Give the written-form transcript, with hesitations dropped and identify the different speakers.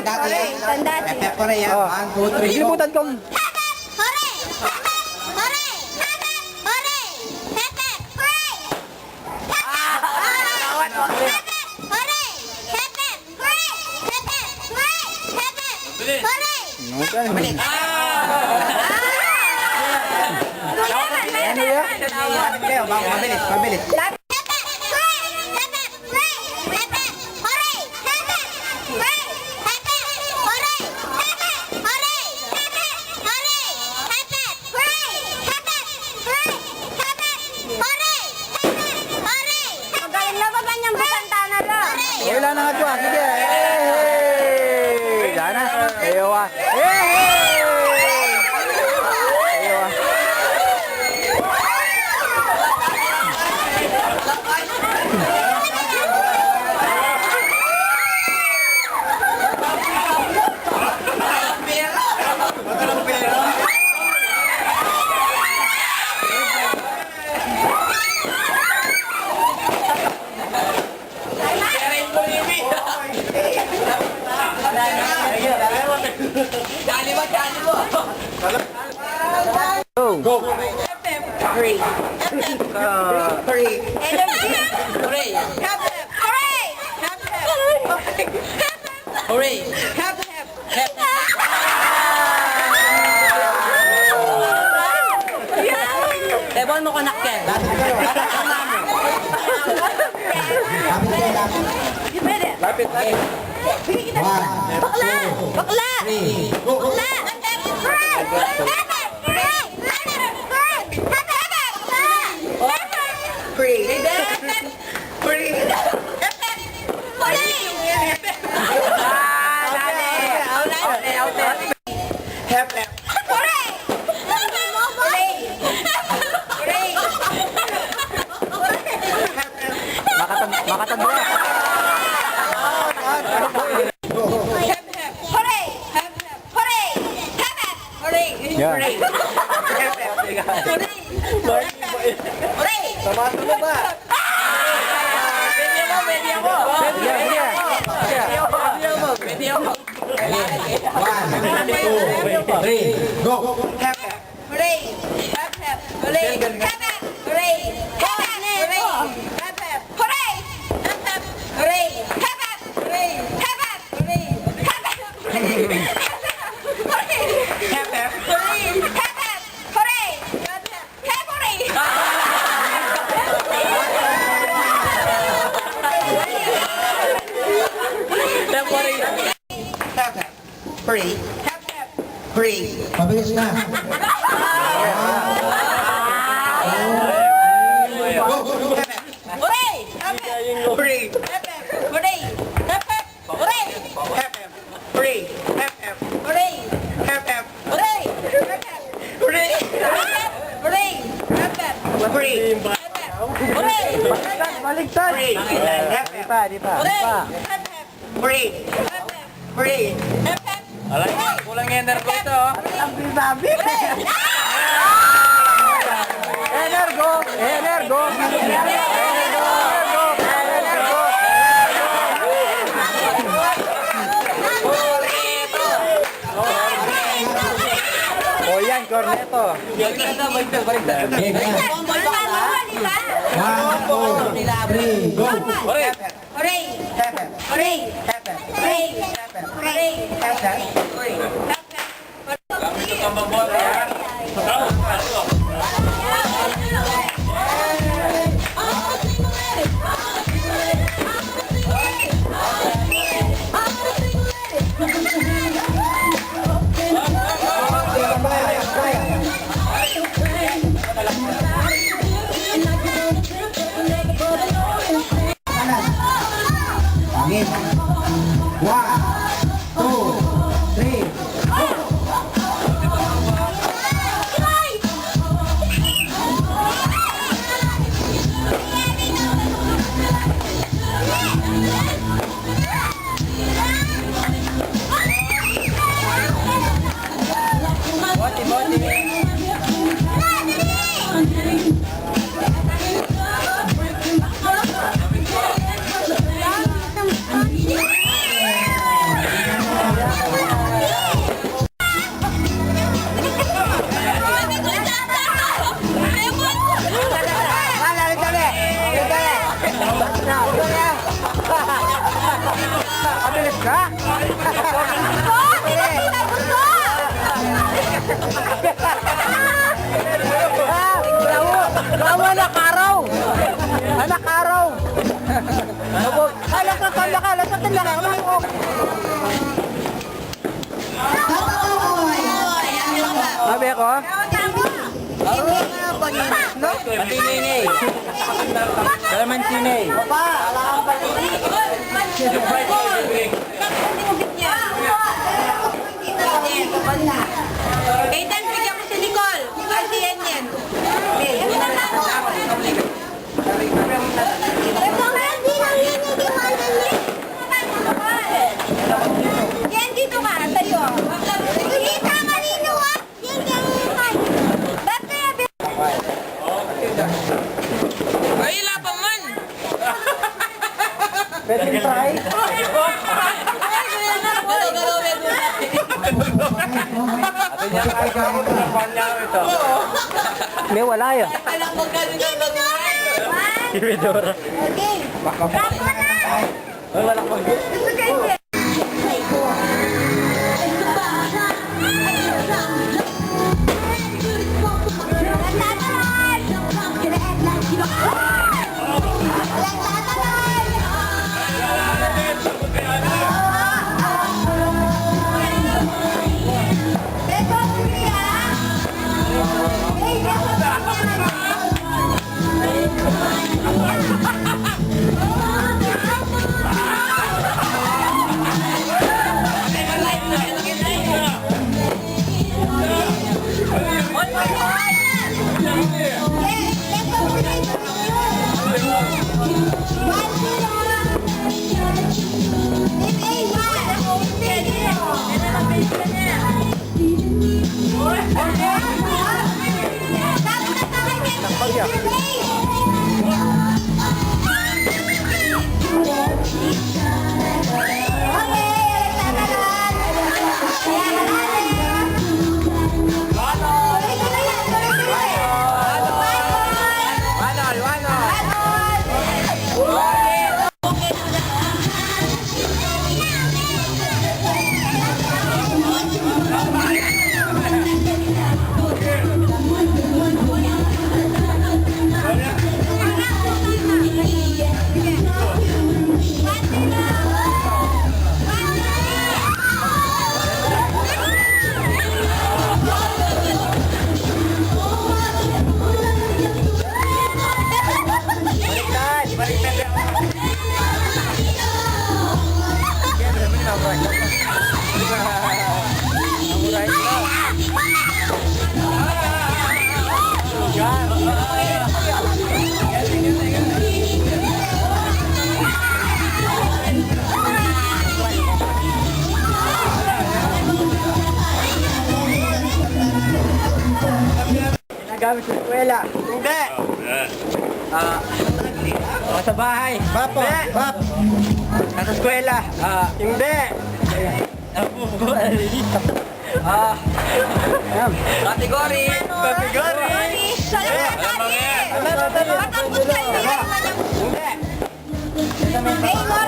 Speaker 1: Tandati.
Speaker 2: Tandati.
Speaker 1: Pepper yan. 1, 2, 3.
Speaker 3: Ilimutan kong...
Speaker 2: Hore! Hore! Hore! Pepe! Hore!
Speaker 3: Mabilis. Ano yan?
Speaker 1: Mabilis.
Speaker 3: Wala na nga ito. Sige. Hey! Sana. Ewa. Hey! Ewa. Go.
Speaker 2: Hurry.
Speaker 3: Hurry.
Speaker 2: Hooray! Tebon mo konak yan.
Speaker 3: Lapit.
Speaker 2: Bakla! Bakla! Bakla!
Speaker 3: Makatanda. Sama-sama ba?
Speaker 1: Video mo. 1, 2, 3, go.
Speaker 2: Hurry!
Speaker 1: Mabilis na.
Speaker 3: Baliktad. Di pa. Alay, kulang energo ito. Ang binabi. Energo. Oh yan, corneto. Baliktad.
Speaker 1: 1, 2, 3, go. Angin. 1, 2, 3, go.
Speaker 3: Kabilis ka? Tama, anak araw! Anak araw! Alam ka, tanda ka, alam ka, tanda ka. Sabi ako? Patinini. Kalamansi.
Speaker 2: Kaitan, bigyan mo si Nicole. Kasi yan yan. Yan dito ka, tayo. Hindi ka kanino ah. Yan yan. Ba't kaya ay, lapa man!
Speaker 3: Pwede try? May wala yun. Ibidora.
Speaker 2: Okay.
Speaker 3: Wala ko. Nagamit sa eskwela. Hindi. Sa bahay. Papo. Pap. Nasa eskwela. Hindi. Kategory. Kategory.
Speaker 2: Kategory.
Speaker 3: Hindi.